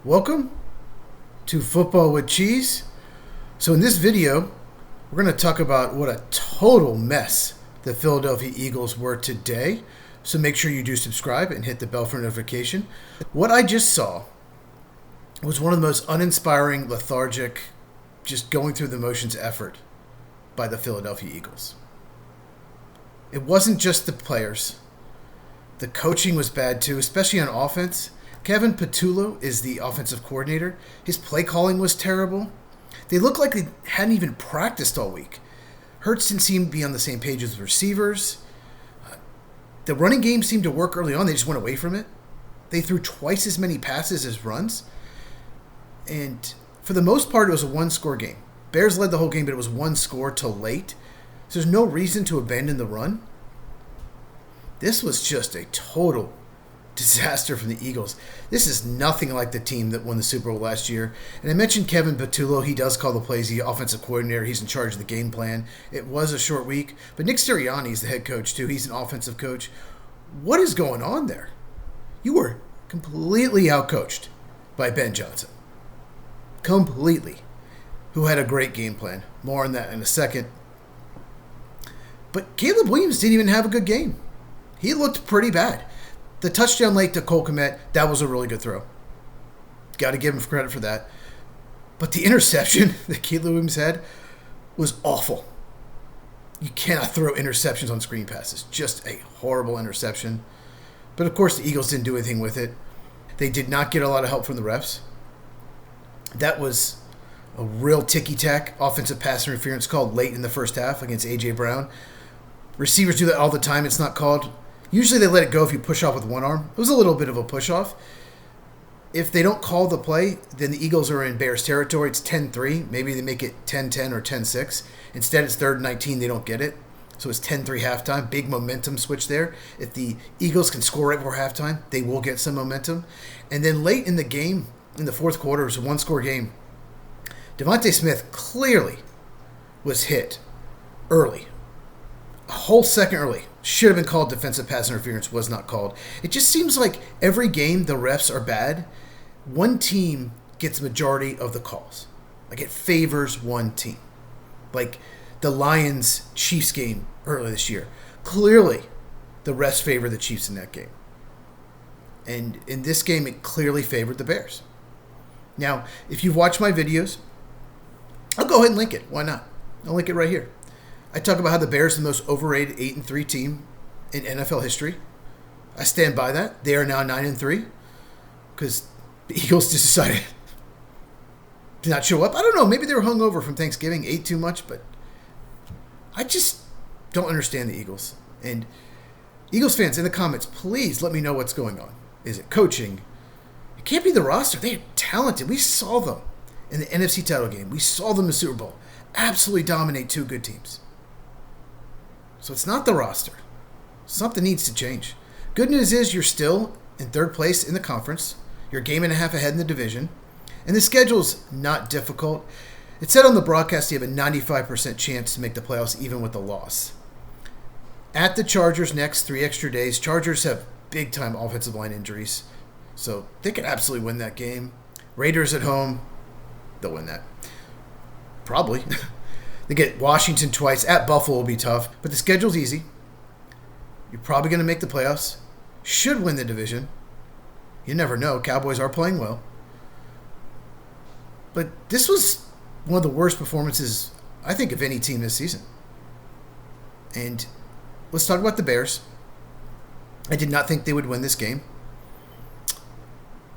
Welcome to Football with Cheese. So in this video, we're going to talk about what a total mess the Philadelphia Eagles were today. So make sure you do subscribe and hit the bell for notification. What I just saw was one of the most uninspiring, lethargic, just going through the motions effort by the Philadelphia Eagles. It wasn't just the players. The coaching was bad too, especially on offense. Kevin Patullo is the offensive coordinator. His play calling was terrible. They looked like they hadn't even practiced all week. Hurts didn't seem to be on the same page as receivers. The running game seemed to work early on. They just went away from it. They threw twice as many passes as runs. And for the most part, it was a one-score game. Bears led the whole game, but it was one score till late. So there's no reason to abandon the run. This was just a total disaster from the Eagles. This is nothing like the team that won the Super Bowl last year. And I mentioned Kevin Patullo. He does call the plays. He's the offensive coordinator. He's in charge of the game plan. It was a short week. But Nick Sirianni is the head coach, too. He's an offensive coach. What is going on there? You were completely outcoached by Ben Johnson. Completely. Who had a great game plan. More on that in a second. But Caleb Williams didn't even have a good game. He looked pretty bad. The touchdown late to Cole Kmet, that was a really good throw. Got to give him credit for that. But the interception that Caleb Williams had was awful. You cannot throw interceptions on screen passes. Just a horrible interception. But of course, the Eagles didn't do anything with it. They did not get a lot of help from the refs. That was a real ticky-tack offensive pass interference called late in the first half against A.J. Brown. Receivers do that all the time. It's not called. Usually they let it go if you push off with one arm. It was a little bit of a push-off. If they don't call the play, then the Eagles are in Bears territory. It's 10-3. Maybe they make it 10-10 or 10-6. Instead, it's 3rd and 19. They don't get it. So it's 10-3 halftime. Big momentum switch there. If the Eagles can score right before halftime, they will get some momentum. And then late in the game, in the fourth quarter, it was a one-score game. Devontae Smith clearly was hit early. A whole second early. Should have been called defensive pass interference, was not called. It just seems like every game the refs are bad. One team gets majority of the calls. Like it favors one team. Like the Lions-Chiefs game earlier this year. Clearly, the refs favor the Chiefs in that game. And in this game, it clearly favored the Bears. Now, if you've watched my videos, I'll go ahead and link it. Why not? I'll link it right here. I talk about how the Bears are the most overrated 8-3 team in NFL history. I stand by that. They are now 9-3 because the Eagles just decided to not show up. I don't know. Maybe they were hungover from Thanksgiving, ate too much, but I just don't understand the Eagles. And Eagles fans in the comments, please let me know what's going on. Is it coaching? It can't be the roster. They are talented. We saw them in the NFC title game. We saw them in the Super Bowl absolutely dominate two good teams. So it's not the roster. Something needs to change. Good news is you're still in 3rd place in the conference. You're a game and a half ahead in the division. And the schedule's not difficult. It said on the broadcast you have a 95% chance to make the playoffs even with the loss. At the Chargers next, 3 extra days. Chargers have big-time offensive line injuries. So they could absolutely win that game. Raiders at home. They'll win that. Probably. They get Washington twice. At Buffalo will be tough. But the schedule's easy. You're probably going to make the playoffs. Should win the division. You never know. Cowboys are playing well. But this was one of the worst performances, I think, of any team this season. And let's talk about the Bears. I did not think they would win this game.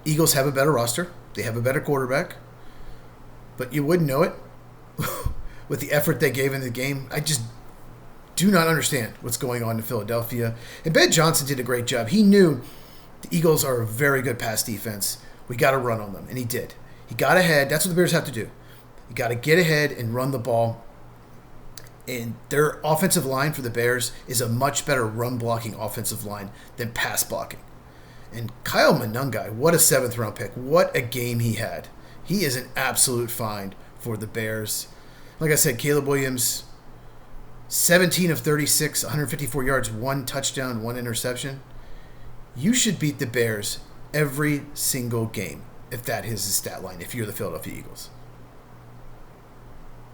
Eagles have a better roster. They have a better quarterback. But you wouldn't know it with the effort they gave in the game. I just do not understand what's going on in Philadelphia. And Ben Johnson did a great job. He knew the Eagles are a very good pass defense. We got to run on them, and he did. He got ahead. That's what the Bears have to do. You got to get ahead and run the ball. And their offensive line for the Bears is a much better run-blocking offensive line than pass-blocking. And Kyle Monangai, what a 7th-round pick. What a game he had. He is an absolute find for the Bears. Like I said, Caleb Williams, 17 of 36, 154 yards, 1 touchdown, 1 interception. You should beat the Bears every single game. if that is his stat line, if you're the Philadelphia Eagles.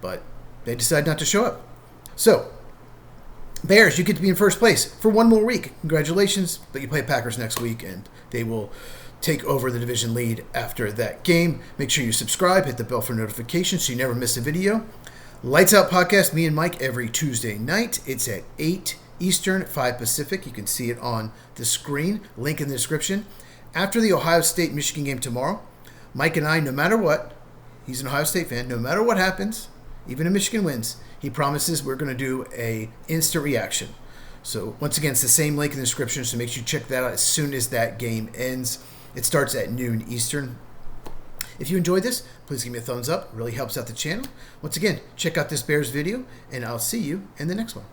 But they decide not to show up. So, Bears, you get to be in first place for one more week. Congratulations, but you play Packers next week, and they will take over the division lead after that game. Make sure you subscribe, hit the bell for notifications so you never miss a video. Lights Out Podcast, me and Mike, every Tuesday night. It's at 8 Eastern, 5 Pacific. You can see it on the screen. Link in the description. After the Ohio State-Michigan game tomorrow, Mike and I, no matter what, he's an Ohio State fan, no matter what happens, even if Michigan wins, he promises we're going to do a instant reaction. So once again, it's the same link in the description, so make sure you check that out as soon as that game ends. It starts at noon Eastern. If you enjoyed this, please give me a thumbs up. It really helps out the channel. Once again, check out this Bears video, and I'll see you in the next one.